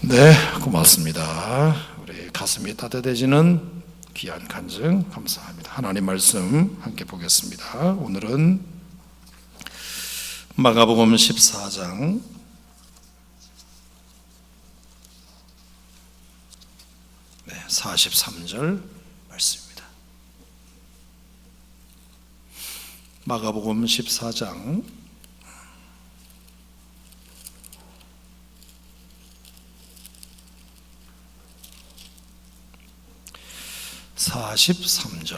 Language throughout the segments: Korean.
네, 고맙습니다. 우리 가슴이 따뜻해지는 귀한 간증 감사합니다. 하나님 말씀 함께 보겠습니다. 오늘은 마가복음 14장 43절 말씀입니다. 마가복음 14장 43절부터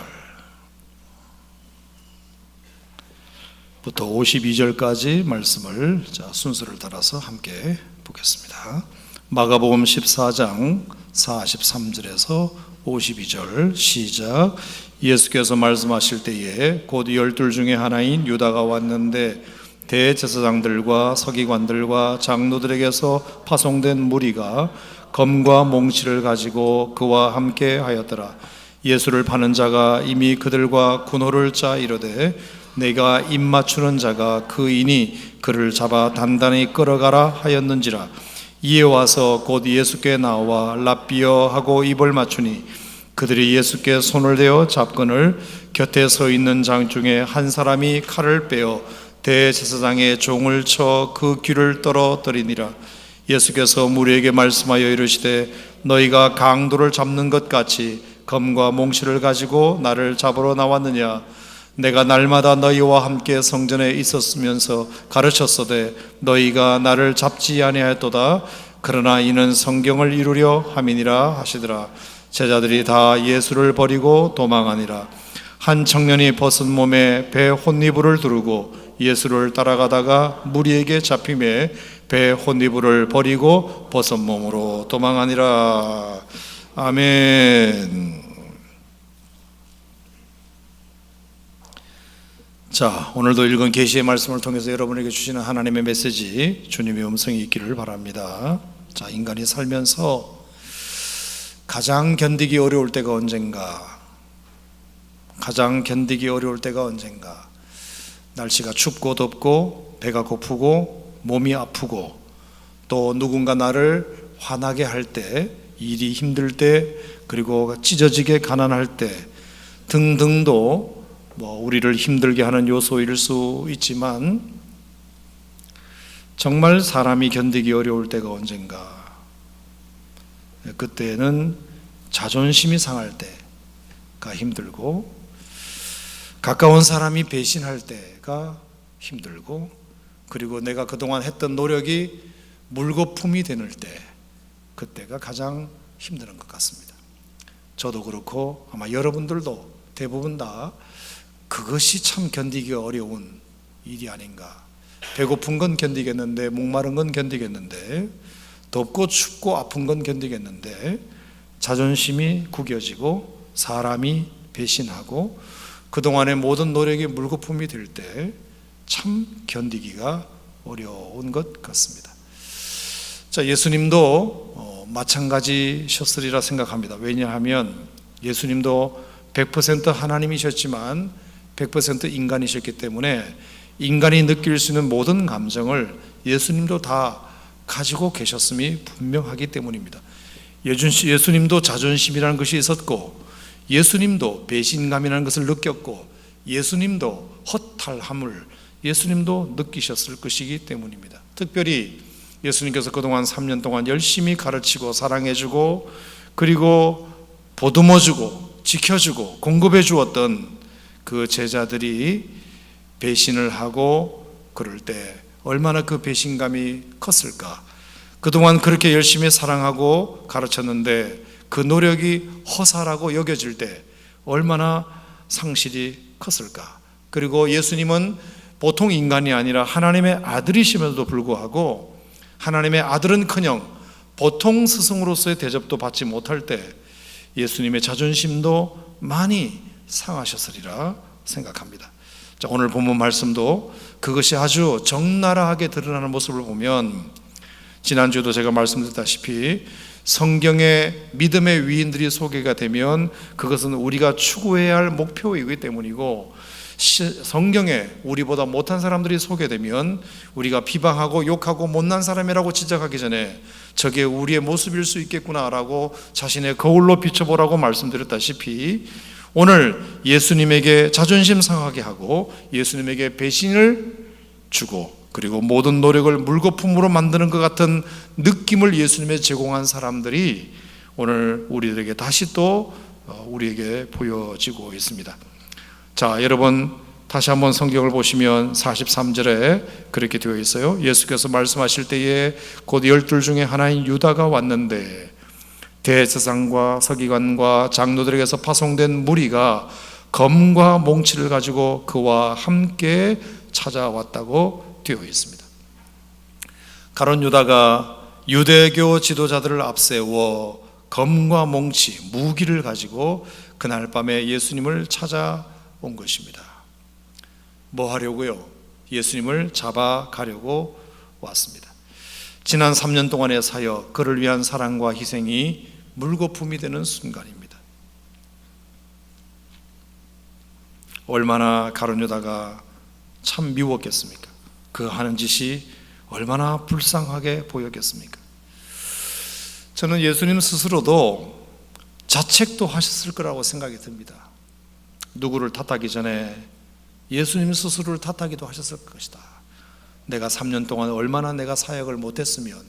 52절까지 말씀을 순서를 따라서 함께 보겠습니다. 마가복음 14장 43절에서 52절 시작. 예수께서 말씀하실 때에 곧 12 중에 하나인 유다가 왔는데 대제사장들과 서기관들과 장로들에게서 파송된 무리가 검과 몽치를 가지고 그와 함께 하였더라. 예수를 파는 자가 이미 그들과 군호를 짜 이르되 내가 입 맞추는 자가 그이니 그를 잡아 단단히 끌어가라 하였는지라. 이에 와서 곧 예수께 나와 랍비여 하고 입을 맞추니 그들이 예수께 손을 대어 잡거늘 곁에 서 있는 장 중에 한 사람이 칼을 빼어 대제사장의 종을 쳐 그 귀를 떨어뜨리니라. 예수께서 무리에게 말씀하여 이르시되 너희가 강도를 잡는 것 같이 검과 몽치를 가지고 나를 잡으러 나왔느냐. 내가 날마다 너희와 함께 성전에 있었으면서 가르쳤으되 너희가 나를 잡지 아니하였도다. 그러나 이는 성경을 이루려 함이니라 하시더라. 제자들이 다 예수를 버리고 도망하니라. 한 청년이 벗은 몸에 배 혼니부를 두르고 예수를 따라가다가 무리에게 잡힘에 배 혼니부를 버리고 벗은 몸으로 도망하니라. 아멘. 자, 오늘도 읽은 계시의 말씀을 통해서 여러분에게 주시는 하나님의 메시지, 주님의 음성이 있기를 바랍니다. 자, 인간이 살면서 가장 견디기 어려울 때가 언젠가? 가장 견디기 어려울 때가 언젠가? 날씨가 춥고 덥고 배가 고프고 몸이 아프고 또 누군가 나를 화나게 할 때, 일이 힘들 때, 그리고 찢어지게 가난할 때 등등도 우리를 힘들게 하는 요소일 수 있지만 정말 사람이 견디기 어려울 때가 언젠가? 그때는 자존심이 상할 때가 힘들고 가까운 사람이 배신할 때가 힘들고 그리고 내가 그동안 했던 노력이 물거품이 되는 때 그때가 가장 힘든 것 같습니다. 저도 그렇고 아마 여러분들도 대부분 다 그것이 참 견디기 어려운 일이 아닌가. 배고픈 건 견디겠는데 목마른 건 견디겠는데 덥고 춥고 아픈 건 견디겠는데 자존심이 구겨지고 사람이 배신하고 그동안의 모든 노력이 물거품이 될 때 참 견디기가 어려운 것 같습니다. 자, 예수님도 마찬가지셨으리라 생각합니다. 왜냐하면 예수님도 100% 하나님이셨지만 100% 인간이셨기 때문에 인간이 느낄 수 있는 모든 감정을 예수님도 다 가지고 계셨음이 분명하기 때문입니다. 예수님도 자존심이라는 것이 있었고 예수님도 배신감이라는 것을 느꼈고 예수님도 허탈함을 예수님도 느끼셨을 것이기 때문입니다. 특별히 예수님께서 그동안 3년 동안 열심히 가르치고 사랑해주고 그리고 보듬어주고 지켜주고 공급해 주었던 그 제자들이 배신을 하고 그럴 때 얼마나 그 배신감이 컸을까. 그동안 그렇게 열심히 사랑하고 가르쳤는데 그 노력이 허사라고 여겨질 때 얼마나 상실이 컸을까. 그리고 예수님은 보통 인간이 아니라 하나님의 아들이심에도 불구하고 하나님의 아들은커녕 보통 스승으로서의 대접도 받지 못할 때 예수님의 자존심도 많이 상하셨으리라 생각합니다. 자, 오늘 본문 말씀도 그것이 아주 적나라하게 드러나는 모습을 보면 지난주에도 제가 말씀드렸다시피 성경의 믿음의 위인들이 소개가 되면 그것은 우리가 추구해야 할 목표이기 때문이고 성경에 우리보다 못한 사람들이 소개되면 우리가 비방하고 욕하고 못난 사람이라고 지적하기 전에 저게 우리의 모습일 수 있겠구나라고 자신의 거울로 비춰보라고 말씀드렸다시피, 오늘 예수님에게 자존심 상하게 하고 예수님에게 배신을 주고 그리고 모든 노력을 물거품으로 만드는 것 같은 느낌을 예수님에 제공한 사람들이 오늘 우리들에게 다시 또 우리에게 보여지고 있습니다. 자, 여러분 다시 한번 성경을 보시면 43절에 그렇게 되어 있어요. 예수께서 말씀하실 때에 곧 12 중에 하나인 유다가 왔는데 대제사장과 서기관과 장로들에게서 파송된 무리가 검과 몽치를 가지고 그와 함께 찾아왔다고 되어 있습니다. 가룟 유다가 유대교 지도자들을 앞세워 검과 몽치, 무기를 가지고 그날 밤에 예수님을 찾아온 것입니다. 뭐 하려고요? 예수님을 잡아가려고 왔습니다. 지난 3년 동안의 사역, 그를 위한 사랑과 희생이 물거품이 되는 순간입니다. 얼마나 가룟 유다가 참 미웠겠습니까? 그 하는 짓이 얼마나 불쌍하게 보였겠습니까? 저는 예수님 스스로도 자책도 하셨을 거라고 생각이 듭니다. 누구를 탓하기 전에 예수님 스스로를 탓하기도 하셨을 것이다. 내가 3년 동안 얼마나 내가 사역을 못했으면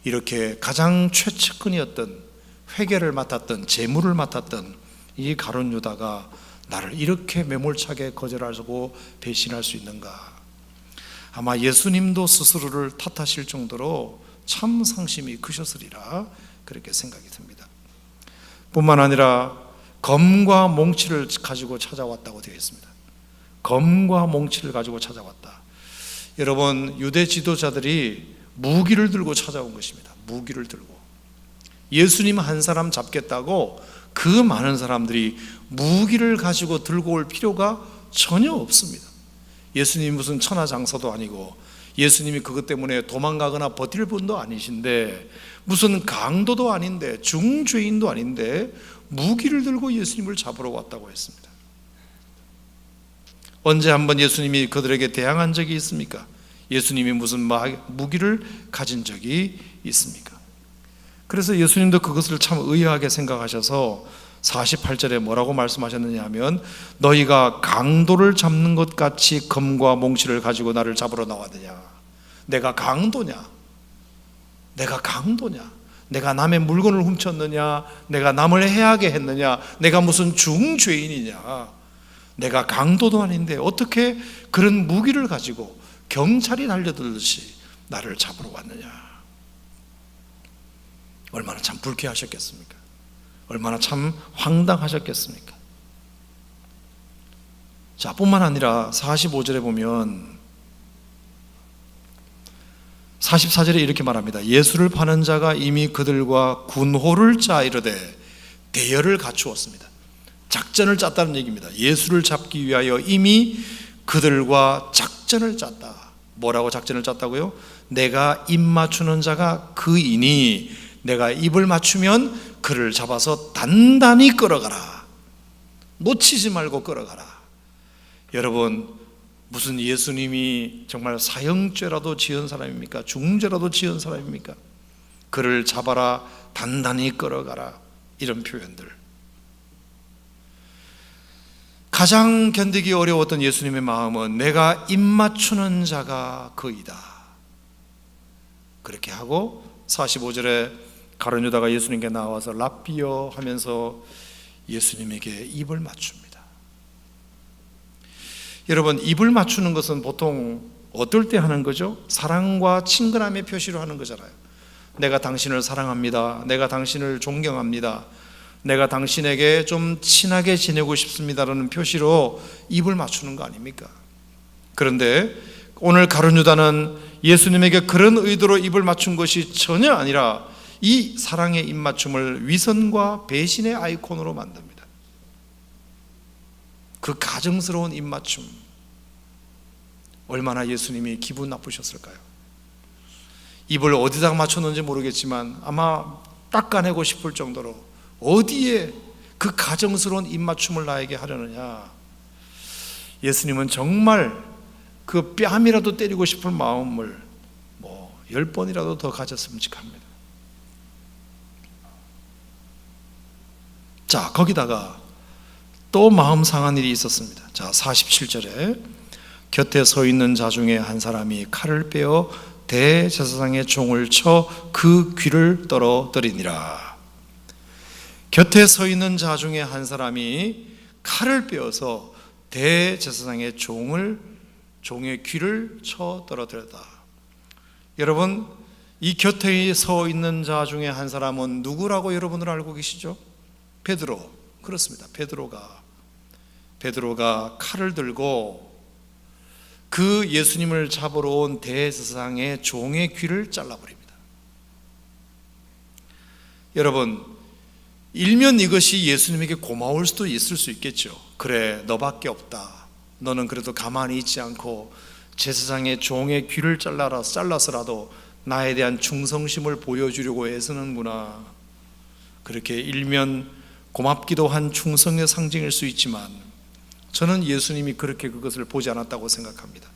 이렇게 가장 최측근이었던, 회계를 맡았던, 재물을 맡았던 이 가룟 유다가 나를 이렇게 매몰차게 거절하고 배신할 수 있는가. 아마 예수님도 스스로를 탓하실 정도로 참 상심이 크셨으리라 그렇게 생각이 듭니다. 뿐만 아니라 검과 몽치를 가지고 찾아왔다고 되어 있습니다. 검과 몽치를 가지고 찾아왔다. 여러분, 유대 지도자들이 무기를 들고 찾아온 것입니다. 무기를 들고 예수님 한 사람 잡겠다고 그 많은 사람들이 무기를 가지고 들고 올 필요가 전혀 없습니다. 예수님이 무슨 천하장사도 아니고 예수님이 그것 때문에 도망가거나 버틸 분도 아니신데, 무슨 강도도 아닌데, 중죄인도 아닌데 무기를 들고 예수님을 잡으러 왔다고 했습니다. 언제 한번 예수님이 그들에게 대항한 적이 있습니까? 예수님이 무슨 무기를 가진 적이 있습니까? 그래서 예수님도 그것을 참 의아하게 생각하셔서 48절에 뭐라고 말씀하셨느냐 하면, 너희가 강도를 잡는 것 같이 검과 몽치를 가지고 나를 잡으러 나왔느냐. 내가 강도냐? 내가 강도냐? 내가 남의 물건을 훔쳤느냐? 내가 남을 해하게 했느냐? 내가 무슨 중죄인이냐? 내가 강도도 아닌데 어떻게 그런 무기를 가지고 경찰이 달려들듯이 나를 잡으러 왔느냐. 얼마나 참 불쾌하셨겠습니까? 얼마나 참 황당하셨겠습니까? 자, 뿐만 아니라 45절에 보면 44절에 이렇게 말합니다. 예수를 파는 자가 이미 그들과 군호를 짜 이르되 대열을 갖추었습니다. 작전을 짰다는 얘기입니다. 예수를 잡기 위하여 이미 그들과 작전을 짰다. 뭐라고 작전을 짰다고요? 내가 입 맞추는 자가 그이니 내가 입을 맞추면 그를 잡아서 단단히 끌어가라. 놓치지 말고 끌어가라. 여러분, 무슨 예수님이 정말 사형죄라도 지은 사람입니까? 중죄라도 지은 사람입니까? 그를 잡아라, 단단히 끌어가라, 이런 표현들. 가장 견디기 어려웠던 예수님의 마음은 내가 입 맞추는 자가 그이다. 그렇게 하고 45절에 가룟 유다가 예수님께 나와서 랍비여 하면서 예수님에게 입을 맞춥니다. 여러분, 입을 맞추는 것은 보통 어떨 때 하는 거죠? 사랑과 친근함의 표시로 하는 거잖아요. 내가 당신을 사랑합니다. 내가 당신을 존경합니다. 내가 당신에게 좀 친하게 지내고 싶습니다라는 표시로 입을 맞추는 거 아닙니까? 그런데 오늘 가룟 유다는 예수님에게 그런 의도로 입을 맞춘 것이 전혀 아니라 이 사랑의 입맞춤을 위선과 배신의 아이콘으로 만듭니다. 그 가증스러운 입맞춤, 얼마나 예수님이 기분 나쁘셨을까요? 입을 어디다 맞췄는지 모르겠지만 아마 닦아내고 싶을 정도로 어디에 그 가증스러운 입맞춤을 나에게 하려느냐. 예수님은 정말 그 뺨이라도 때리고 싶은 마음을 10번이라도 더 가졌으면 합니다. 자, 거기다가 또 마음 상한 일이 있었습니다. 자, 47절에 곁에 서 있는 자 중에 한 사람이 칼을 빼어 대제사장의 종을 쳐 그 귀를 떨어뜨리니라. 곁에 서 있는 자 중에 한 사람이 칼을 빼어서 대제사장의 종의 귀를 쳐 떨어뜨렸다. 여러분, 이 곁에 서 있는 자 중에 한 사람은 누구라고 여러분들 알고 계시죠? 베드로. 그렇습니다. 베드로가 칼을 들고 그 예수님을 잡으러 온 대제사장의 종의 귀를 잘라버립니다. 여러분, 일면 이것이 예수님에게 고마울 수도 있을 수 있겠죠. 그래, 너밖에 없다. 너는 그래도 가만히 있지 않고 제사장의 종의 귀를 잘라서라도 나에 대한 충성심을 보여주려고 애쓰는구나. 그렇게 일면 고맙기도 한 충성의 상징일 수 있지만 저는 예수님이 그렇게 그것을 보지 않았다고 생각합니다.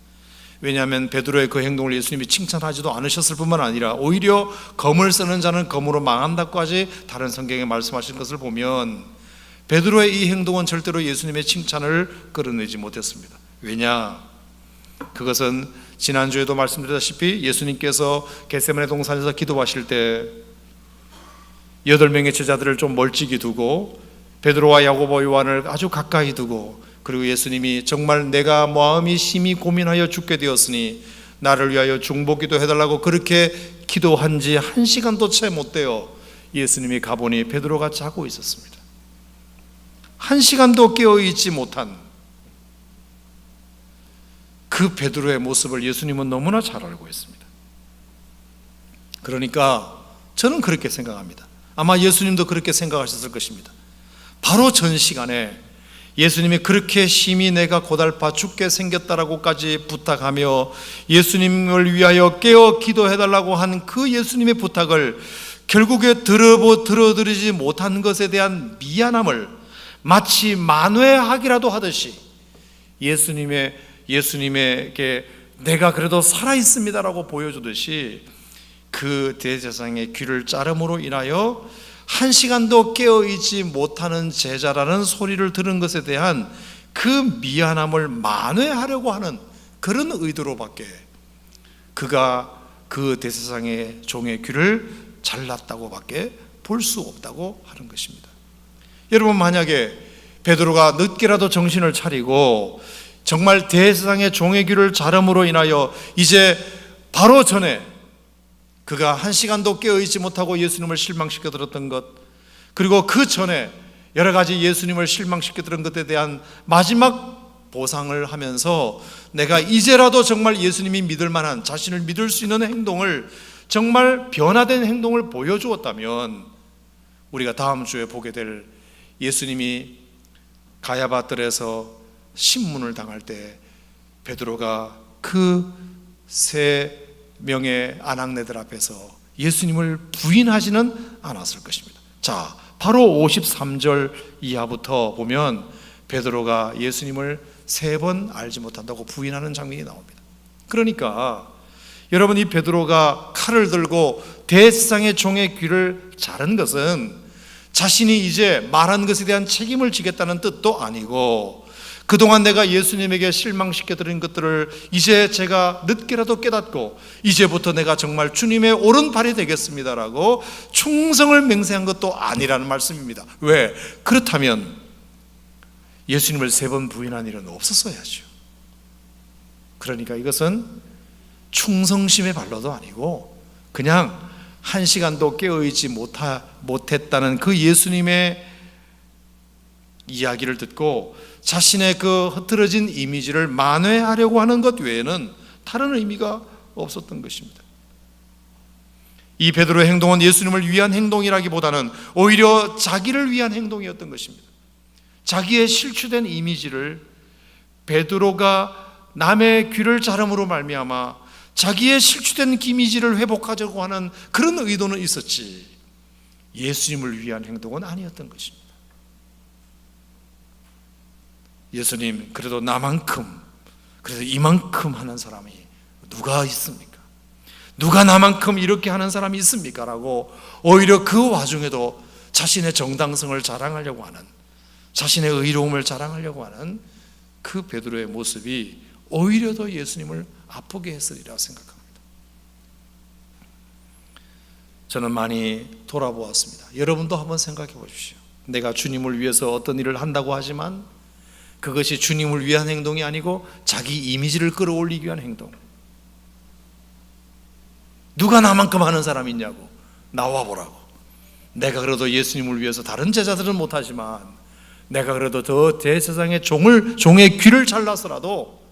왜냐하면 베드로의 그 행동을 예수님이 칭찬하지도 않으셨을 뿐만 아니라 오히려 검을 쓰는 자는 검으로 망한다고까지 다른 성경에 말씀하신 것을 보면 베드로의 이 행동은 절대로 예수님의 칭찬을 끌어내지 못했습니다. 왜냐? 그것은 지난주에도 말씀드렸다시피 예수님께서 겟세마네 동산에서 기도하실 때 8명의 제자들을 좀 멀찍이 두고 베드로와 야고보 요한을 아주 가까이 두고, 그리고 예수님이 정말 내가 마음이 심히 고민하여 죽게 되었으니 나를 위하여 중보기도 해달라고 그렇게 기도한 지 1시간도 채 못 되어 예수님이 가보니 베드로가 자고 있었습니다. 1시간도 깨어있지 못한 그 베드로의 모습을 예수님은 너무나 잘 알고 있습니다. 그러니까 저는 그렇게 생각합니다. 아마 예수님도 그렇게 생각하셨을 것입니다. 바로 전 시간에 예수님이 그렇게 심히 내가 고달파 죽게 생겼다라고까지 부탁하며 예수님을 위하여 깨어 기도해달라고 한 그 예수님의 부탁을 결국에 들어드리지 못한 것에 대한 미안함을 마치 만회하기라도 하듯이 예수님에게 내가 그래도 살아있습니다라고 보여주듯이 그 대제사장의 귀를 자름으로 인하여 1시간도 깨어있지 못하는 제자라는 소리를 들은 것에 대한 그 미안함을 만회하려고 하는 그런 의도로밖에 그가 그 대제사장의 종의 귀를 잘랐다고밖에 볼 수 없다고 하는 것입니다. 여러분, 만약에 베드로가 늦게라도 정신을 차리고 정말 대제사장의 종의 귀를 자름으로 인하여 이제 바로 전에 그가 1시간도 깨어있지 못하고 예수님을 실망시켜 들었던 것, 그리고 그 전에 여러 가지 예수님을 실망시켜 들은 것에 대한 마지막 보상을 하면서 내가 이제라도 정말 예수님이 믿을 만한, 자신을 믿을 수 있는 행동을, 정말 변화된 행동을 보여주었다면 우리가 다음 주에 보게 될 예수님이 가야바뜰에서 신문을 당할 때 베드로가 그 세 명의 아낙네들 앞에서 예수님을 부인하지는 않았을 것입니다. 자, 바로 53절 이하부터 보면 베드로가 예수님을 3번 알지 못한다고 부인하는 장면이 나옵니다. 그러니까 여러분, 이 베드로가 칼을 들고 대제사장의 종의 귀를 자른 것은 자신이 이제 말한 것에 대한 책임을 지겠다는 뜻도 아니고, 그동안 내가 예수님에게 실망시켜 드린 것들을 이제 제가 늦게라도 깨닫고 이제부터 내가 정말 주님의 오른팔이 되겠습니다라고 충성을 맹세한 것도 아니라는 말씀입니다. 왜? 그렇다면 예수님을 3번 부인한 일은 없었어야죠. 그러니까 이것은 충성심의 발로도 아니고 그냥 1시간도 깨어있지 못했다는 그 예수님의 이야기를 듣고 자신의 그 흐트러진 이미지를 만회하려고 하는 것 외에는 다른 의미가 없었던 것입니다. 이 베드로의 행동은 예수님을 위한 행동이라기보다는 오히려 자기를 위한 행동이었던 것입니다. 자기의 실추된 이미지를 베드로가 남의 귀를 자름으로 말미암아 자기의 실추된 이미지를 회복하려고 하는 그런 의도는 있었지, 예수님을 위한 행동은 아니었던 것입니다. 예수님, 그래도 나만큼, 그래도 이만큼 하는 사람이 누가 있습니까? 누가 나만큼 이렇게 하는 사람이 있습니까? 라고 오히려 그 와중에도 자신의 정당성을 자랑하려고 하는, 자신의 의로움을 자랑하려고 하는 그 베드로의 모습이 오히려 더 예수님을 아프게 했으리라 생각합니다. 저는 많이 돌아보았습니다. 여러분도 한번 생각해 보십시오. 내가 주님을 위해서 어떤 일을 한다고 하지만 그것이 주님을 위한 행동이 아니고 자기 이미지를 끌어올리기 위한 행동. 누가 나만큼 하는 사람이 있냐고, 나와 보라고. 내가 그래도 예수님을 위해서, 다른 제자들은 못하지만 내가 그래도 더 대세상의 종의 귀를 잘라서라도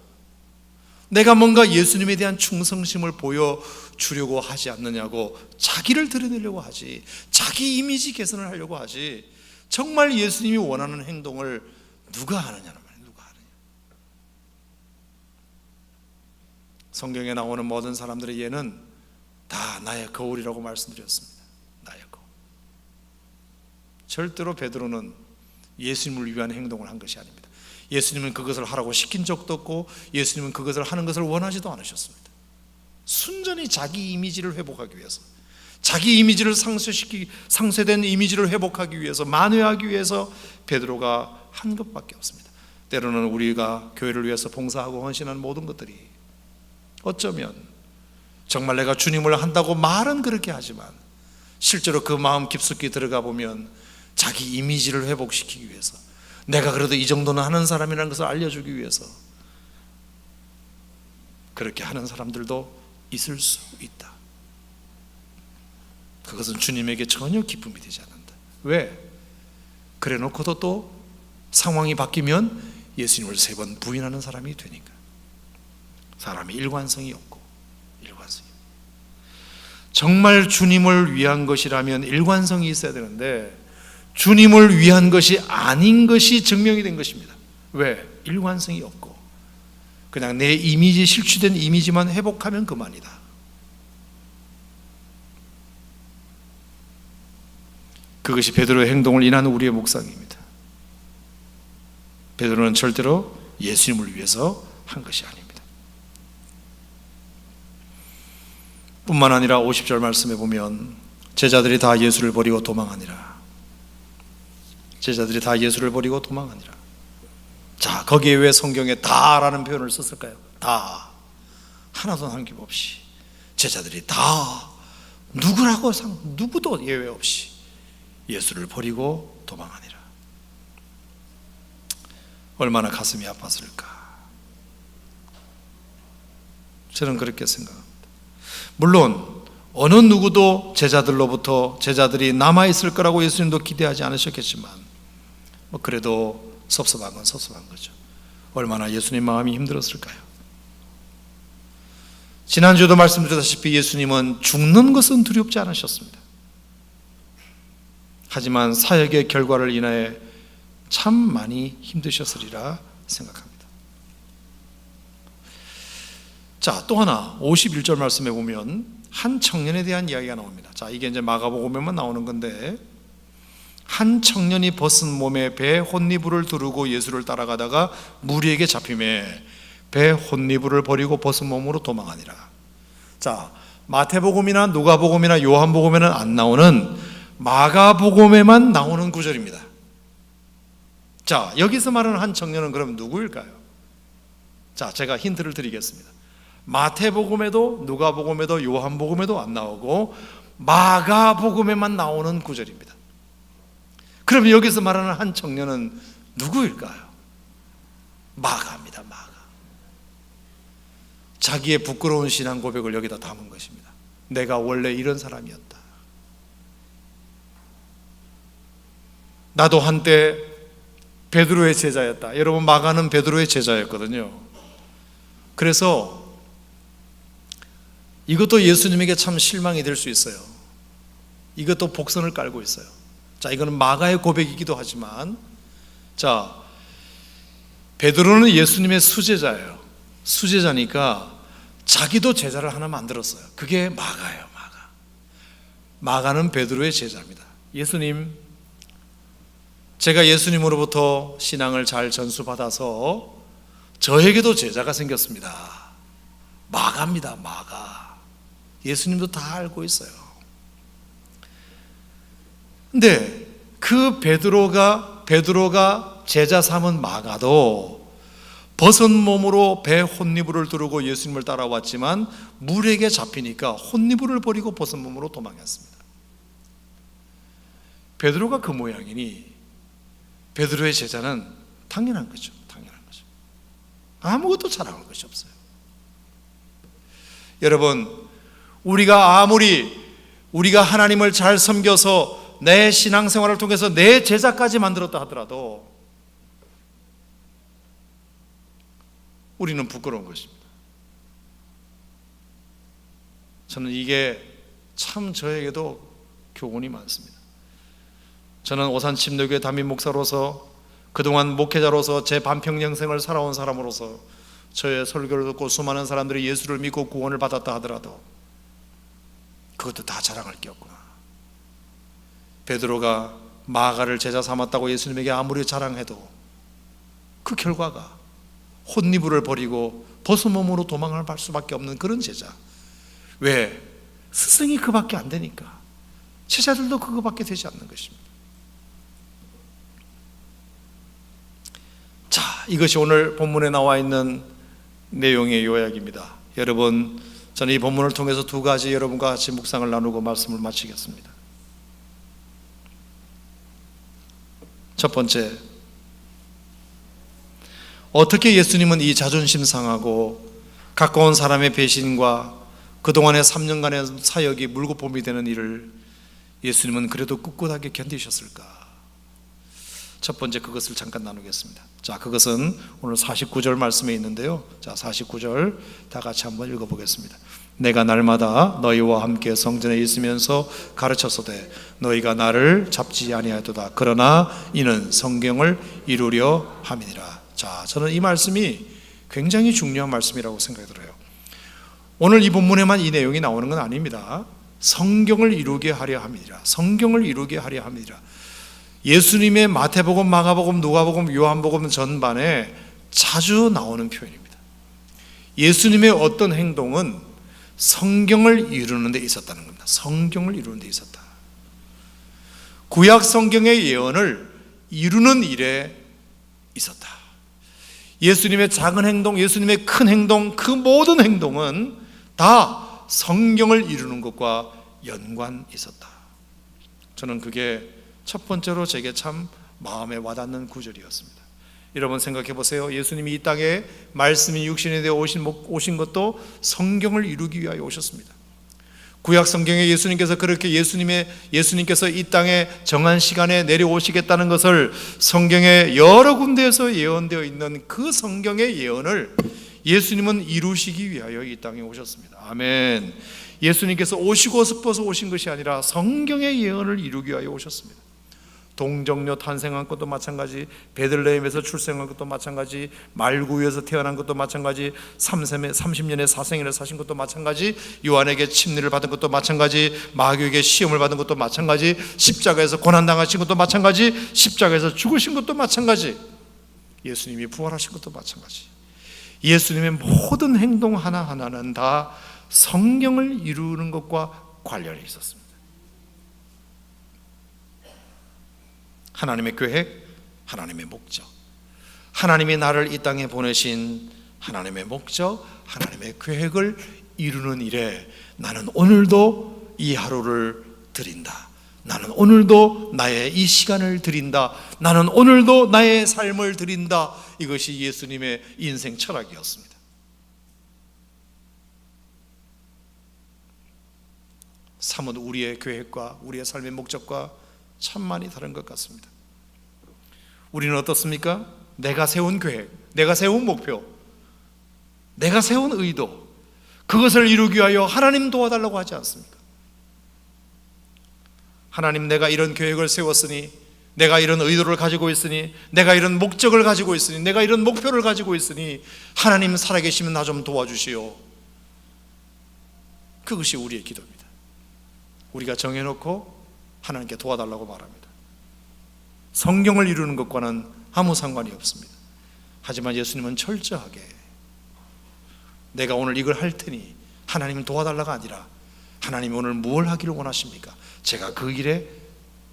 내가 뭔가 예수님에 대한 충성심을 보여주려고 하지 않느냐고, 자기를 드러내려고 하지, 자기 이미지 개선을 하려고 하지, 정말 예수님이 원하는 행동을 누가 하느냐는 말이에요. 누가 하느냐. 성경에 나오는 모든 사람들의 예는 다 나의 거울이라고 말씀드렸습니다. 나의 거울. 절대로 베드로는 예수님을 위한 행동을 한 것이 아닙니다. 예수님은 그것을 하라고 시킨 적도 없고 예수님은 그것을 하는 것을 원하지도 않으셨습니다. 순전히 자기 이미지를 회복하기 위해서, 자기 이미지를 상쇄된 이미지를 회복하기 위해서, 만회하기 위해서 베드로가 한 것밖에 없습니다. 때로는 우리가 교회를 위해서 봉사하고 헌신한 모든 것들이 어쩌면 정말 내가 주님을 한다고 말은 그렇게 하지만 실제로 그 마음 깊숙이 들어가 보면 자기 이미지를 회복시키기 위해서, 내가 그래도 이 정도는 하는 사람이라는 것을 알려주기 위해서 그렇게 하는 사람들도 있을 수 있다. 그것은 주님에게 전혀 기쁨이 되지 않는다. 왜? 그래 놓고도 또 상황이 바뀌면 예수님을 3번 부인하는 사람이 되니까. 사람이 일관성이 없고, 정말 주님을 위한 것이라면 일관성이 있어야 되는데 주님을 위한 것이 아닌 것이 증명이 된 것입니다. 왜? 일관성이 없고 그냥 내 이미지, 실추된 이미지만 회복하면 그만이다. 그것이 베드로의 행동을 인하는 우리의 묵상입니다. 베드로는 절대로 예수님을 위해서 한 것이 아닙니다. 뿐만 아니라 50절 말씀에 보면 제자들이 다 예수를 버리고 도망하니라. 제자들이 다 예수를 버리고 도망하니라. 자, 거기에 왜 성경에 다라는 표현을 썼을까요? 다, 하나도 남김없이 제자들이 다, 누구도 예외 없이 예수를 버리고 도망하니라. 얼마나 가슴이 아팠을까. 저는 그렇게 생각합니다. 물론 어느 누구도 제자들로부터 제자들이 남아있을 거라고 예수님도 기대하지 않으셨겠지만 그래도 섭섭한 건 섭섭한 거죠. 얼마나 예수님 마음이 힘들었을까요? 지난주에도 말씀드렸다시피 예수님은 죽는 것은 두렵지 않으셨습니다. 하지만 사역의 결과를 인하여 참 많이 힘드셨으리라 생각합니다. 자, 또 하나 51절 말씀에 보면 한 청년에 대한 이야기가 나옵니다. 자, 이게 이제 마가복음에만 나오는 건데, 한 청년이 벗은 몸에 배 혼니부를 두르고 예수를 따라가다가 무리에게 잡히매 배 혼니부를 버리고 벗은 몸으로 도망하니라. 자, 마태복음이나 누가복음이나 요한복음에는 안 나오는 마가복음에만 나오는 구절입니다. 자, 여기서 말하는 한 청년은 그럼 누구일까요? 자, 제가 힌트를 드리겠습니다. 마태복음에도 누가복음에도 요한복음에도 안 나오고 마가복음에만 나오는 구절입니다. 그럼 여기서 말하는 한 청년은 누구일까요? 마가입니다. 마가. 자기의 부끄러운 신앙 고백을 여기다 담은 것입니다. 내가 원래 이런 사람이었다. 나도 한때 베드로의 제자였다. 여러분, 마가는 베드로의 제자였거든요. 그래서 이것도 예수님에게 참 실망이 될 수 있어요. 이것도 복선을 깔고 있어요. 자, 이거는 마가의 고백이기도 하지만, 자, 베드로는 예수님의 수제자예요. 수제자니까 자기도 제자를 하나 만들었어요. 그게 마가예요. 마가는 베드로의 제자입니다. 예수님, 제가 예수님으로부터 신앙을 잘 전수받아서 저에게도 제자가 생겼습니다. 마가입니다. 마가. 예수님도 다 알고 있어요. 근데 그 베드로가 제자 삼은 마가도 벗은 몸으로 배 혼니부를 두르고 예수님을 따라왔지만 물에게 잡히니까 혼니부를 버리고 벗은 몸으로 도망했습니다. 베드로가 그 모양이니 베드로의 제자는 당연한 거죠. 아무것도 자랑할 것이 없어요. 여러분, 우리가 하나님을 잘 섬겨서 내 신앙생활을 통해서 내 제자까지 만들었다 하더라도 우리는 부끄러운 것입니다. 저는 이게 참 저에게도 교훈이 많습니다. 저는 오산 침례교회 담임 목사로서 그동안 목회자로서 제 반평생을 살아온 사람으로서 저의 설교를 듣고 수많은 사람들이 예수를 믿고 구원을 받았다 하더라도 그것도 다 자랑할 게 없구나. 베드로가 마가를 제자 삼았다고 예수님에게 아무리 자랑해도 그 결과가 혼니부를 버리고 벗은 몸으로 도망을 갈 수밖에 없는 그런 제자. 왜? 스승이 그밖에 안 되니까. 제자들도 그거밖에 되지 않는 것입니다. 자, 이것이 오늘 본문에 나와 있는 내용의 요약입니다. 여러분, 저는 이 본문을 통해서 두 가지 여러분과 같이 묵상을 나누고 말씀을 마치겠습니다. 첫 번째, 어떻게 예수님은 이 자존심 상하고 가까운 사람의 배신과 그동안의 3년간의 사역이 물거품이 되는 일을 예수님은 그래도 꿋꿋하게 견디셨을까? 첫 번째, 그것을 잠깐 나누겠습니다. 자, 그것은 오늘 49절 말씀에 있는데요. 자, 49절 다 같이 한번 읽어보겠습니다. 내가 날마다 너희와 함께 성전에 있으면서 가르쳤으되 너희가 나를 잡지 아니하도다. 그러나 이는 성경을 이루려 함이니라. 자, 저는 이 말씀이 굉장히 중요한 말씀이라고 생각이 들어요. 오늘 이 본문에만 이 내용이 나오는 건 아닙니다. 성경을 이루게 하려 함이니라. 성경을 이루게 하려 함이니라. 예수님의 마태복음, 마가복음, 누가복음, 요한복음 전반에 자주 나오는 표현입니다. 예수님의 어떤 행동은 성경을 이루는 데 있었다는 겁니다. 성경을 이루는 데 있었다. 구약 성경의 예언을 이루는 일에 있었다. 예수님의 작은 행동, 예수님의 큰 행동, 그 모든 행동은 다 성경을 이루는 것과 연관이 있었다. 저는 그게 첫 번째로 제게 참 마음에 와닿는 구절이었습니다. 여러분 생각해 보세요. 예수님이 이 땅에 말씀이 육신이 되어 오신 것도 성경을 이루기 위하여 오셨습니다. 구약 성경에 예수님께서 그렇게 예수님께서 이 땅에 정한 시간에 내려오시겠다는 것을 성경에 여러 군데에서 예언되어 있는 그 성경의 예언을 예수님은 이루시기 위하여 이 땅에 오셨습니다. 아멘. 예수님께서 오시고 싶어서 오신 것이 아니라 성경의 예언을 이루기 위하여 오셨습니다. 동정녀 탄생한 것도 마찬가지, 베들레헴에서 출생한 것도 마찬가지, 말구유에서 태어난 것도 마찬가지, 30년의 사생애를 사신 것도 마찬가지, 요한에게 침례를 받은 것도 마찬가지, 마귀에게 시험을 받은 것도 마찬가지, 십자가에서 고난당하신 것도 마찬가지, 십자가에서 죽으신 것도 마찬가지, 예수님이 부활하신 것도 마찬가지. 예수님의 모든 행동 하나하나는 다 성경을 이루는 것과 관련이 있었습니다. 하나님의 계획, 하나님의 목적, 하나님이 나를 이 땅에 보내신 하나님의 목적, 하나님의 계획을 이루는 일에 나는 오늘도 이 하루를 드린다. 나는 오늘도 나의 이 시간을 드린다. 나는 오늘도 나의 삶을 드린다. 이것이 예수님의 인생 철학이었습니다. 사뭇 우리의 계획과 우리의 삶의 목적과 참 많이 다른 것 같습니다. 우리는 어떻습니까? 내가 세운 계획, 내가 세운 목표, 내가 세운 의도, 그것을 이루기 위하여 하나님 도와달라고 하지 않습니까? 하나님, 내가 이런 계획을 세웠으니, 내가 이런 의도를 가지고 있으니, 내가 이런 목적을 가지고 있으니, 내가 이런 목표를 가지고 있으니 하나님 살아계시면 나 좀 도와주시오. 그것이 우리의 기도입니다. 우리가 정해놓고 하나님께 도와달라고 말합니다. 성경을 이루는 것과는 아무 상관이 없습니다. 하지만 예수님은 철저하게 내가 오늘 이걸 할 테니 하나님을 도와달라가 아니라 하나님이 오늘 무엇을 하기를 원하십니까? 제가 그 일에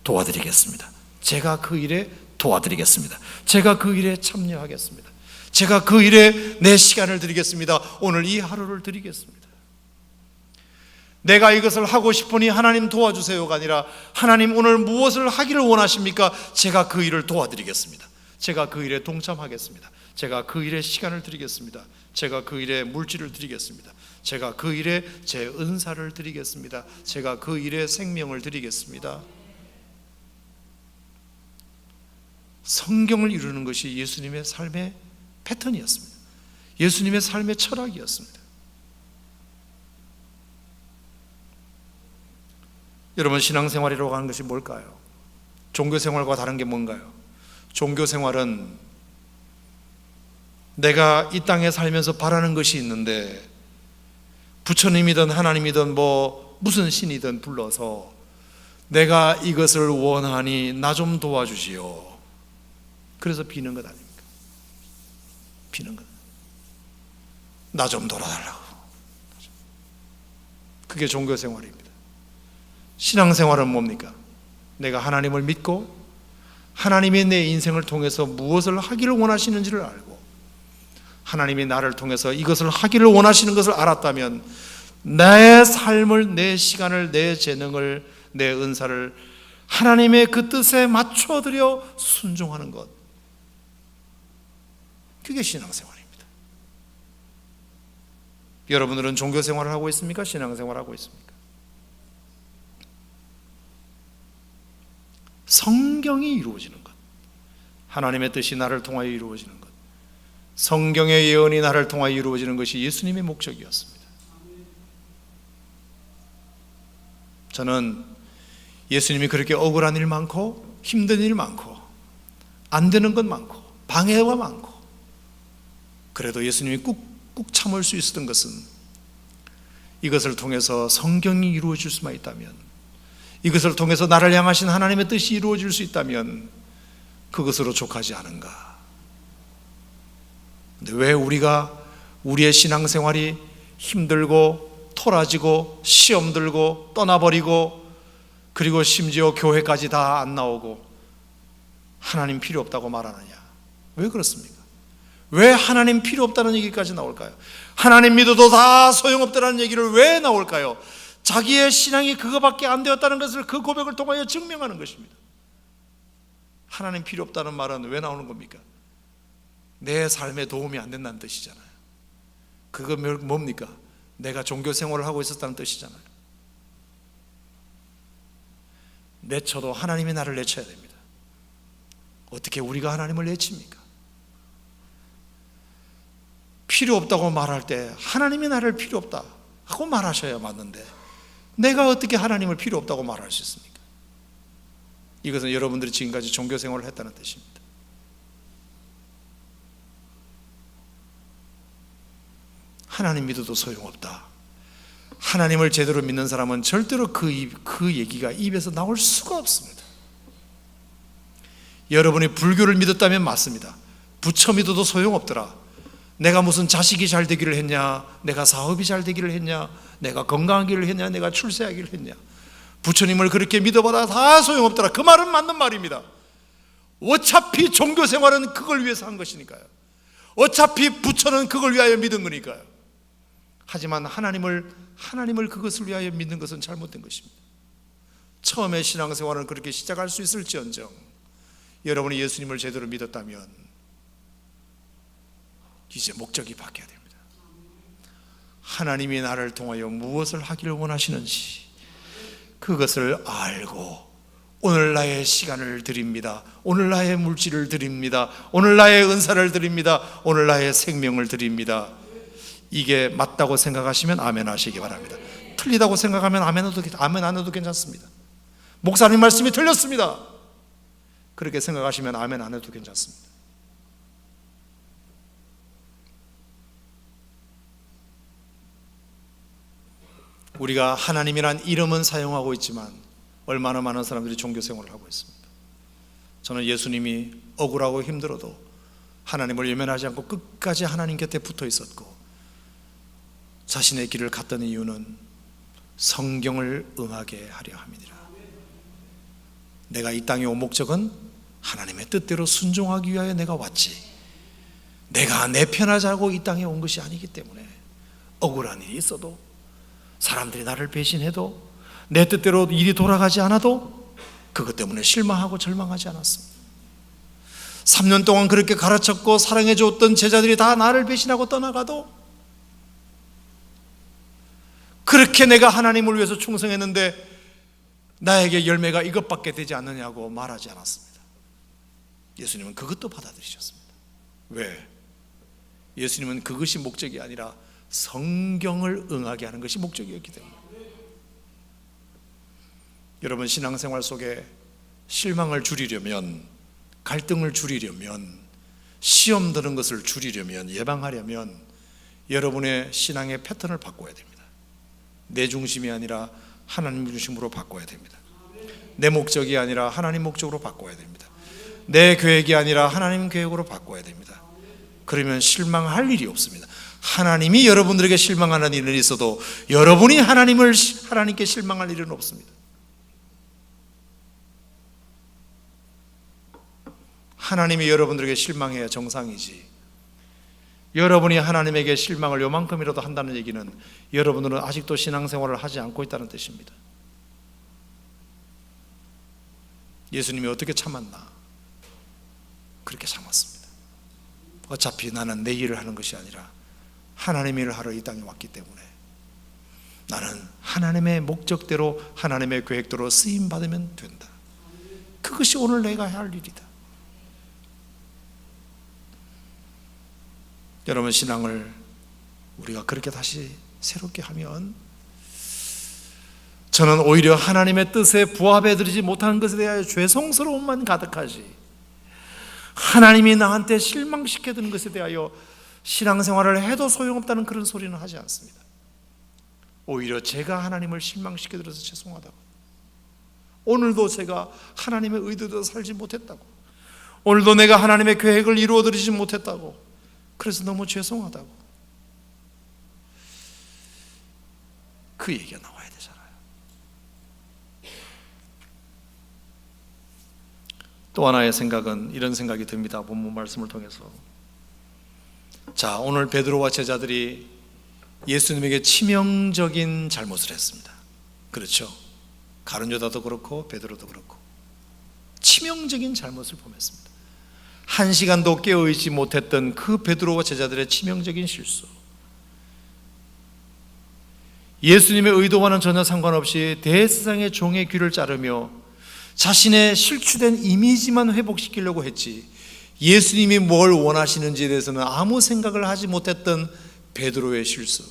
도와드리겠습니다. 제가 그 일에 도와드리겠습니다. 제가 그 일에 참여하겠습니다. 제가 그 일에 내 시간을 드리겠습니다. 오늘 이 하루를 드리겠습니다. 내가 이것을 하고 싶으니 하나님 도와주세요가 아니라 하나님 오늘 무엇을 하기를 원하십니까? 제가 그 일을 도와드리겠습니다. 제가 그 일에 동참하겠습니다. 제가 그 일에 시간을 드리겠습니다. 제가 그 일에 물질을 드리겠습니다. 제가 그 일에 제 은사를 드리겠습니다. 제가 그 일에 생명을 드리겠습니다. 성경을 이루는 것이 예수님의 삶의 패턴이었습니다. 예수님의 삶의 철학이었습니다. 여러분, 신앙생활이라고 하는 것이 뭘까요? 종교생활과 다른 게 뭔가요? 종교생활은 내가 이 땅에 살면서 바라는 것이 있는데 부처님이든 하나님이든 무슨 신이든 불러서 내가 이것을 원하니 나 좀 도와주시오. 그래서 비는 것 아닙니까? 비는 것. 나 좀 돌아달라고. 그게 종교생활입니다. 신앙생활은 뭡니까? 내가 하나님을 믿고 하나님이 내 인생을 통해서 무엇을 하기를 원하시는지를 알고 하나님이 나를 통해서 이것을 하기를 원하시는 것을 알았다면 내 삶을, 내 시간을, 내 재능을, 내 은사를 하나님의 그 뜻에 맞춰드려 순종하는 것, 그게 신앙생활입니다. 여러분들은 종교생활을 하고 있습니까? 신앙생활을 하고 있습니까? 성경이 이루어지는 것, 하나님의 뜻이 나를 통하여 이루어지는 것, 성경의 예언이 나를 통하여 이루어지는 것이 예수님의 목적이었습니다. 저는 예수님이 그렇게 억울한 일 많고 힘든 일 많고 안 되는 것 많고 방해가 많고 그래도 예수님이 꾹꾹 참을 수 있었던 것은 이것을 통해서 성경이 이루어질 수만 있다면, 이것을 통해서 나를 향하신 하나님의 뜻이 이루어질 수 있다면 그것으로 족하지 않은가. 근데 왜 우리의 신앙생활이 힘들고 토라지고 시험 들고 떠나버리고 그리고 심지어 교회까지 다 안 나오고 하나님 필요 없다고 말하느냐? 왜 그렇습니까? 왜 하나님 필요 없다는 얘기까지 나올까요? 하나님 믿어도 다 소용없다는 얘기를 왜 나올까요? 자기의 신앙이 그거밖에 안 되었다는 것을 그 고백을 통하여 증명하는 것입니다. 하나님 필요 없다는 말은 왜 나오는 겁니까? 내 삶에 도움이 안 된다는 뜻이잖아요. 그거 뭡니까? 내가 종교 생활을 하고 있었다는 뜻이잖아요. 내쳐도 하나님이 나를 내쳐야 됩니다. 어떻게 우리가 하나님을 내칩니까? 필요 없다고 말할 때 하나님이 나를 필요 없다 하고 말하셔야 맞는데 내가 어떻게 하나님을 필요 없다고 말할 수 있습니까? 이것은 여러분들이 지금까지 종교 생활을 했다는 뜻입니다. 하나님 믿어도 소용없다. 하나님을 제대로 믿는 사람은 절대로 그 얘기가 입에서 나올 수가 없습니다. 여러분이 불교를 믿었다면 맞습니다. 부처 믿어도 소용없더라. 내가 무슨 자식이 잘 되기를 했냐, 내가 사업이 잘 되기를 했냐, 내가 건강하기를 했냐, 내가 출세하기를 했냐, 부처님을 그렇게 믿어봐도 다 소용없더라. 그 말은 맞는 말입니다. 어차피 종교 생활은 그걸 위해서 한 것이니까요. 어차피 부처는 그걸 위하여 믿은 거니까요. 하지만 하나님을 그것을 위하여 믿는 것은 잘못된 것입니다. 처음에 신앙생활은 그렇게 시작할 수 있을지언정 여러분이 예수님을 제대로 믿었다면 이제 목적이 바뀌어야 됩니다. 하나님이 나를 통하여 무엇을 하기를 원하시는지 그것을 알고 오늘 나의 시간을 드립니다. 오늘 나의 물질을 드립니다. 오늘 나의 은사를 드립니다. 오늘 나의 생명을 드립니다. 이게 맞다고 생각하시면 아멘 하시기 바랍니다. 틀리다고 생각하면 아멘 안 해도 괜찮습니다. 목사님 말씀이 틀렸습니다. 그렇게 생각하시면 아멘 안 해도 괜찮습니다. 우리가 하나님이란 이름은 사용하고 있지만 얼마나 많은 사람들이 종교 생활을 하고 있습니다. 저는 예수님이 억울하고 힘들어도 하나님을 외면하지 않고 끝까지 하나님 곁에 붙어 있었고 자신의 길을 갔던 이유는 성경을 응하게 하려 함이니라. 내가 이 땅에 온 목적은 하나님의 뜻대로 순종하기 위하여 내가 왔지, 내가 내 편하자고 이 땅에 온 것이 아니기 때문에 억울한 일이 있어도, 사람들이 나를 배신해도, 내 뜻대로 일이 돌아가지 않아도 그것 때문에 실망하고 절망하지 않았습니다. 3년 동안 그렇게 가르쳤고 사랑해 줬던 제자들이 다 나를 배신하고 떠나가도, 그렇게 내가 하나님을 위해서 충성했는데 나에게 열매가 이것밖에 되지 않느냐고 말하지 않았습니다. 예수님은 그것도 받아들이셨습니다. 왜? 예수님은 그것이 목적이 아니라 성경을 응하게 하는 것이 목적이었기 때문에. 여러분, 신앙생활 속에 실망을 줄이려면, 갈등을 줄이려면, 시험 드는 것을 줄이려면, 예방하려면 여러분의 신앙의 패턴을 바꿔야 됩니다. 내 중심이 아니라 하나님 중심으로 바꿔야 됩니다. 내 목적이 아니라 하나님 목적으로 바꿔야 됩니다. 내 계획이 아니라 하나님 계획으로 바꿔야 됩니다. 그러면 실망할 일이 없습니다. 하나님이 여러분들에게 실망하는 일은 있어도 여러분이 하나님께 실망할 일은 없습니다. 하나님이 여러분들에게 실망해야 정상이지, 여러분이 하나님에게 실망을 요만큼이라도 한다는 얘기는 여러분들은 아직도 신앙생활을 하지 않고 있다는 뜻입니다. 예수님이 어떻게 참았나? 그렇게 참았습니다. 어차피 나는 내 일을 하는 것이 아니라 하나님의 일을 하러 이 땅에 왔기 때문에 나는 하나님의 목적대로, 하나님의 계획대로 쓰임받으면 된다. 그것이 오늘 내가 해야 할 일이다. 여러분, 신앙을 우리가 그렇게 다시 새롭게 하면 저는 오히려 하나님의 뜻에 부합해드리지 못하는 것에 대하여 죄송스러움만 가득하지, 하나님이 나한테 실망시켜드는 것에 대하여 신앙생활을 해도 소용없다는 그런 소리는 하지 않습니다. 오히려 제가 하나님을 실망시켜드려서 죄송하다고, 오늘도 제가 하나님의 의도대로 살지 못했다고, 오늘도 내가 하나님의 계획을 이루어드리지 못했다고, 그래서 너무 죄송하다고, 그 얘기가 나와야 되잖아요. 또 하나의 생각은 이런 생각이 듭니다. 본문 말씀을 통해서. 자, 오늘 베드로와 제자들이 예수님에게 치명적인 잘못을 했습니다. 그렇죠? 가룟 유다도 그렇고 베드로도 그렇고 치명적인 잘못을 범했습니다. 1시간도 깨어있지 못했던 그 베드로와 제자들의 치명적인 실수, 예수님의 의도와는 전혀 상관없이 대세상의 종의 귀를 자르며 자신의 실추된 이미지만 회복시키려고 했지, 예수님이 뭘 원하시는지에 대해서는 아무 생각을 하지 못했던 베드로의 실수,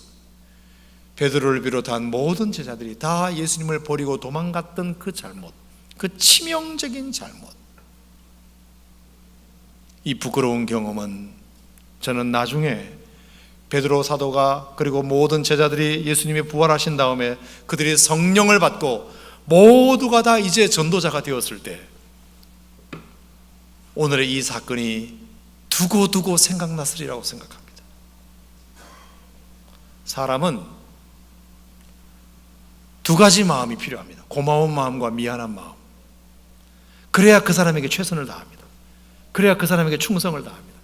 베드로를 비롯한 모든 제자들이 다 예수님을 버리고 도망갔던 그 잘못, 그 치명적인 잘못, 이 부끄러운 경험은 저는 나중에 베드로 사도가 그리고 모든 제자들이 예수님이 부활하신 다음에 그들이 성령을 받고 모두가 다 이제 전도자가 되었을 때 오늘의 이 사건이 두고두고 생각났으리라고 생각합니다. 사람은 두 가지 마음이 필요합니다. 고마운 마음과 미안한 마음. 그래야 그 사람에게 최선을 다합니다. 그래야 그 사람에게 충성을 다합니다.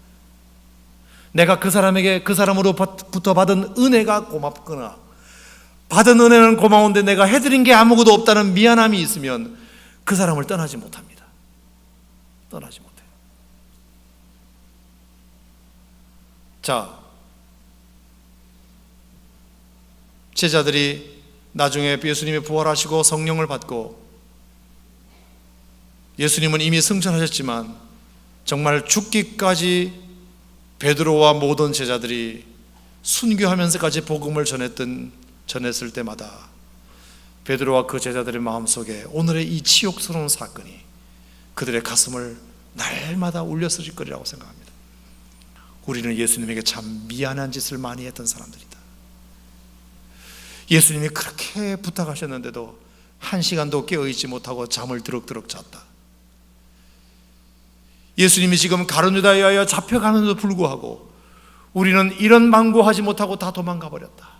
내가 그 사람으로부터 받은 은혜가 고맙거나 받은 은혜는 고마운데 내가 해드린 게 아무것도 없다는 미안함이 있으면 그 사람을 떠나지 못합니다. 떠나지 못해요. 자, 제자들이 나중에 예수님이 부활하시고 성령을 받고 예수님은 이미 승천하셨지만 정말 죽기까지 베드로와 모든 제자들이 순교하면서까지 복음을 전했을 때마다 베드로와 그 제자들의 마음속에 오늘의 이 치욕스러운 사건이 그들의 가슴을 날마다 울렸을 거리라고 생각합니다. 우리는 예수님에게 참 미안한 짓을 많이 했던 사람들이다. 예수님이 그렇게 부탁하셨는데도 1시간도 깨어있지 못하고 잠을 드럭드럭 잤다. 예수님이 지금 가룟 유다에 의하여 잡혀가는데도 불구하고 우리는 이런 망고하지 못하고 다 도망가 버렸다.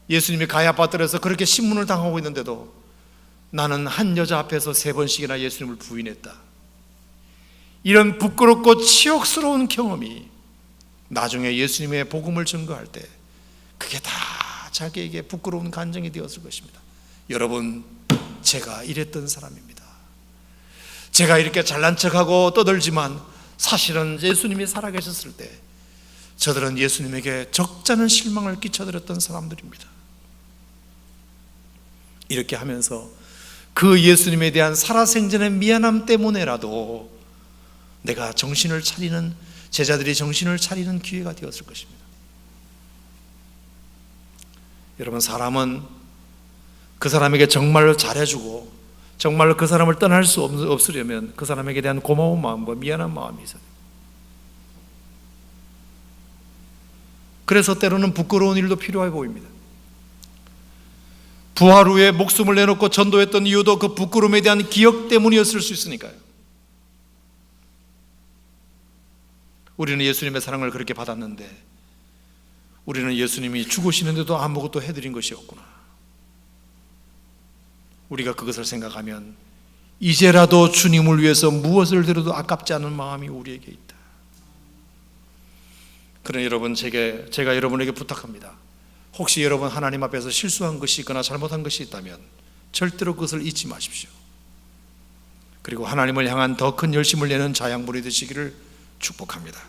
예수님이 가야파 뜰에서 그렇게 신문을 당하고 있는데도 나는 한 여자 앞에서 3번씩이나 예수님을 부인했다. 이런 부끄럽고 치욕스러운 경험이 나중에 예수님의 복음을 증거할 때 그게 다 자기에게 부끄러운 간증이 되었을 것입니다. 여러분, 제가 이랬던 사람입니다. 제가 이렇게 잘난 척하고 떠들지만 사실은 예수님이 살아계셨을 때 저들은 예수님에게 적잖은 실망을 끼쳐드렸던 사람들입니다. 이렇게 하면서 그 예수님에 대한 살아생전의 미안함 때문에라도 내가 정신을 차리는, 제자들이 정신을 차리는 기회가 되었을 것입니다. 여러분, 사람은 그 사람에게 정말로 잘해주고 정말로 그 사람을 떠날 수 없으려면 그 사람에게 대한 고마운 마음과 미안한 마음이 있어요. 그래서 때로는 부끄러운 일도 필요해 보입니다. 부활 후에 목숨을 내놓고 전도했던 이유도 그 부끄러움에 대한 기억 때문이었을 수 있으니까요. 우리는 예수님의 사랑을 그렇게 받았는데 우리는 예수님이 죽으시는데도 아무것도 해드린 것이 없구나. 우리가 그것을 생각하면 이제라도 주님을 위해서 무엇을 드려도 아깝지 않은 마음이 우리에게 있다. 그러니 여러분, 제가 여러분에게 부탁합니다. 혹시 여러분 하나님 앞에서 실수한 것이 있거나 잘못한 것이 있다면 절대로 그것을 잊지 마십시오. 그리고 하나님을 향한 더 큰 열심을 내는 자양분이 되시기를 축복합니다.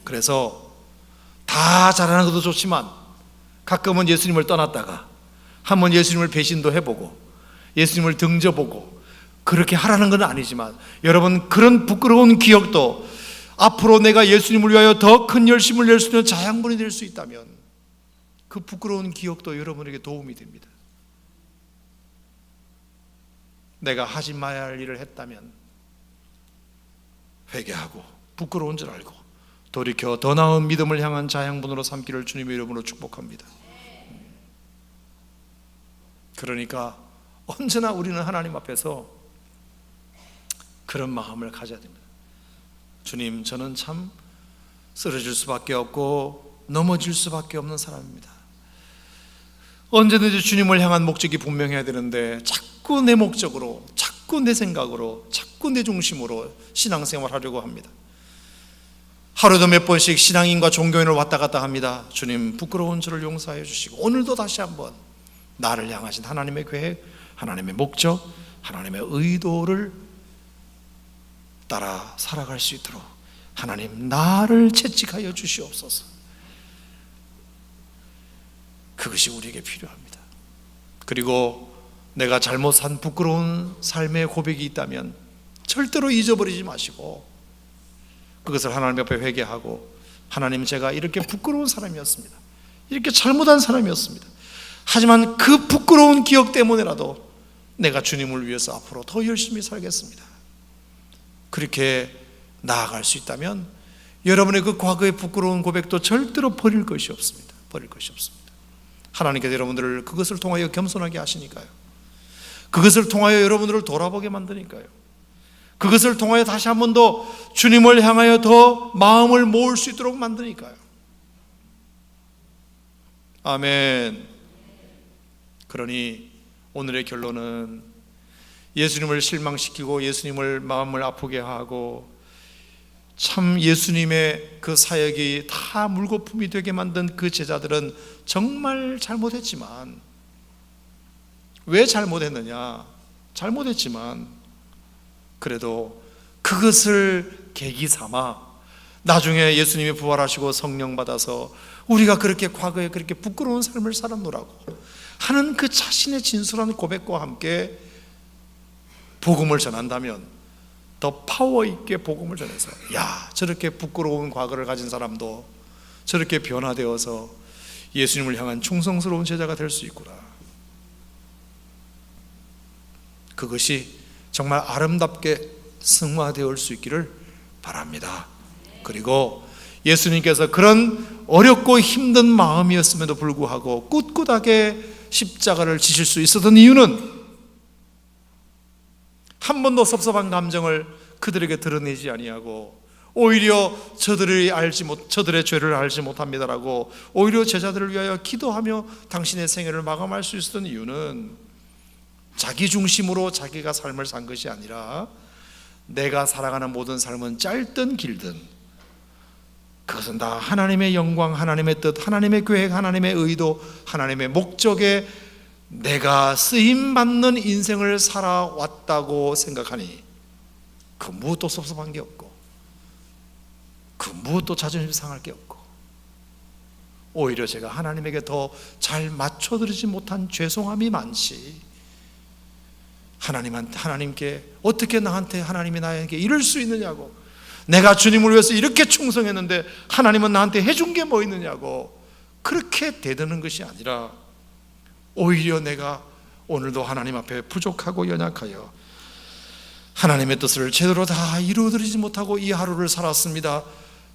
그래서 다 잘하는 것도 좋지만 가끔은 예수님을 떠났다가 한번 예수님을 배신도 해보고 예수님을 등져보고 그렇게 하라는 건 아니지만 여러분, 그런 부끄러운 기억도 앞으로 내가 예수님을 위하여 더 큰 열심을 낼 수 있는 자양분이 될 수 있다면 그 부끄러운 기억도 여러분에게 도움이 됩니다. 내가 하지 말아야 할 일을 했다면 회개하고 부끄러운 줄 알고 돌이켜 더 나은 믿음을 향한 자양분으로 삼기를 주님의 이름으로 축복합니다. 그러니까 언제나 우리는 하나님 앞에서 그런 마음을 가져야 됩니다. 주님, 저는 참 쓰러질 수밖에 없고 넘어질 수밖에 없는 사람입니다. 언제든지 주님을 향한 목적이 분명해야 되는데 자꾸 내 목적으로, 자꾸 내 생각으로, 자꾸 내 중심으로 신앙생활 하려고 합니다. 하루도 몇 번씩 신앙인과 종교인을 왔다 갔다 합니다. 주님, 부끄러운 저를 용서해 주시고 오늘도 다시 한번 나를 향하신 하나님의 계획, 하나님의 목적, 하나님의 의도를 따라 살아갈 수 있도록 하나님, 나를 채찍하여 주시옵소서. 그것이 우리에게 필요합니다. 그리고 내가 잘못 산 부끄러운 삶의 고백이 있다면 절대로 잊어버리지 마시고 그것을 하나님 옆에 회개하고, 하나님, 제가 이렇게 부끄러운 사람이었습니다. 이렇게 잘못한 사람이었습니다. 하지만 그 부끄러운 기억 때문에라도 내가 주님을 위해서 앞으로 더 열심히 살겠습니다. 그렇게 나아갈 수 있다면 여러분의 그 과거의 부끄러운 고백도 절대로 버릴 것이 없습니다. 버릴 것이 없습니다. 하나님께서 여러분들을 그것을 통하여 겸손하게 하시니까요. 그것을 통하여 여러분들을 돌아보게 만드니까요. 그것을 통하여 다시 한 번 더 주님을 향하여 더 마음을 모을 수 있도록 만드니까요. 아멘. 그러니 오늘의 결론은 예수님을 실망시키고 예수님을 마음을 아프게 하고 참 예수님의 그 사역이 다 물거품이 되게 만든 그 제자들은 정말 잘못했지만, 왜 잘못했느냐? 잘못했지만 그래도 그것을 계기 삼아 나중에 예수님이 부활하시고 성령 받아서 우리가 그렇게 과거에 그렇게 부끄러운 삶을 살았노라고 하는 그 자신의 진솔한 고백과 함께 복음을 전한다면 더 파워 있게 복음을 전해서, 야, 저렇게 부끄러운 과거를 가진 사람도 저렇게 변화되어서 예수님을 향한 충성스러운 제자가 될 수 있구나. 그것이 정말 아름답게 승화되어 수 있기를 바랍니다. 그리고 예수님께서 그런 어렵고 힘든 마음이었음에도 불구하고 꿋꿋하게 십자가를 지실 수 있었던 이유는 한 번도 섭섭한 감정을 그들에게 드러내지 아니하고 오히려 저들의 죄를 알지 못합니다라고 오히려 제자들을 위하여 기도하며 당신의 생애를 마감할 수 있었던 이유는 자기 중심으로 자기가 삶을 산 것이 아니라 내가 살아가는 모든 삶은 짧든 길든 그것은 다 하나님의 영광, 하나님의 뜻, 하나님의 계획, 하나님의 의도, 하나님의 목적에 내가 쓰임받는 인생을 살아왔다고 생각하니 그 무엇도 섭섭한 게 없고 그 무엇도 자존심 상할 게 없고 오히려 제가 하나님에게 더 잘 맞춰드리지 못한 죄송함이 많지 하나님께 어떻게 나한테 하나님이 나에게 이럴 수 있느냐고 내가 주님을 위해서 이렇게 충성했는데 하나님은 나한테 해준 게 뭐 있느냐고 그렇게 대드는 것이 아니라 오히려 내가 오늘도 하나님 앞에 부족하고 연약하여 하나님의 뜻을 제대로 다 이루어드리지 못하고 이 하루를 살았습니다.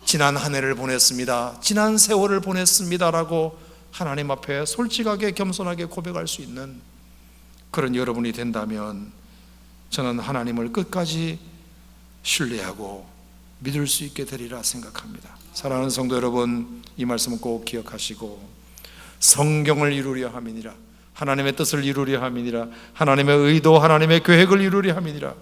지난 한 해를 보냈습니다. 지난 세월을 보냈습니다라고 하나님 앞에 솔직하게 겸손하게 고백할 수 있는 그런 여러분이 된다면 저는 하나님을 끝까지 신뢰하고 믿을 수 있게 되리라 생각합니다. 사랑하는 성도 여러분, 이 말씀은 꼭 기억하시고 성경을 이루려 함이니라, 하나님의 뜻을 이루려 함이니라, 하나님의 의도, 하나님의 계획을 이루려 함이니라,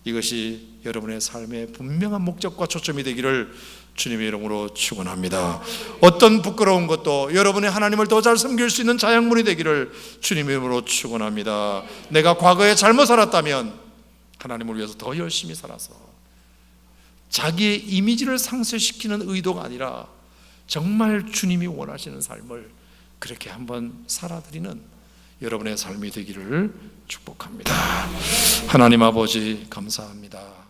이것이 여러분의 삶의 분명한 목적과 초점이 되기를 주님의 이름으로 축원합니다. 어떤 부끄러운 것도 여러분이 하나님을 더 잘 섬길 수 있는 자양분이 되기를 주님의 이름으로 축원합니다. 내가 과거에 잘못 살았다면 하나님을 위해서 더 열심히 살아서 자기의 이미지를 상쇄시키는 의도가 아니라 정말 주님이 원하시는 삶을 그렇게 한번 살아드리는 여러분의 삶이 되기를 축복합니다. 하나님 아버지 감사합니다.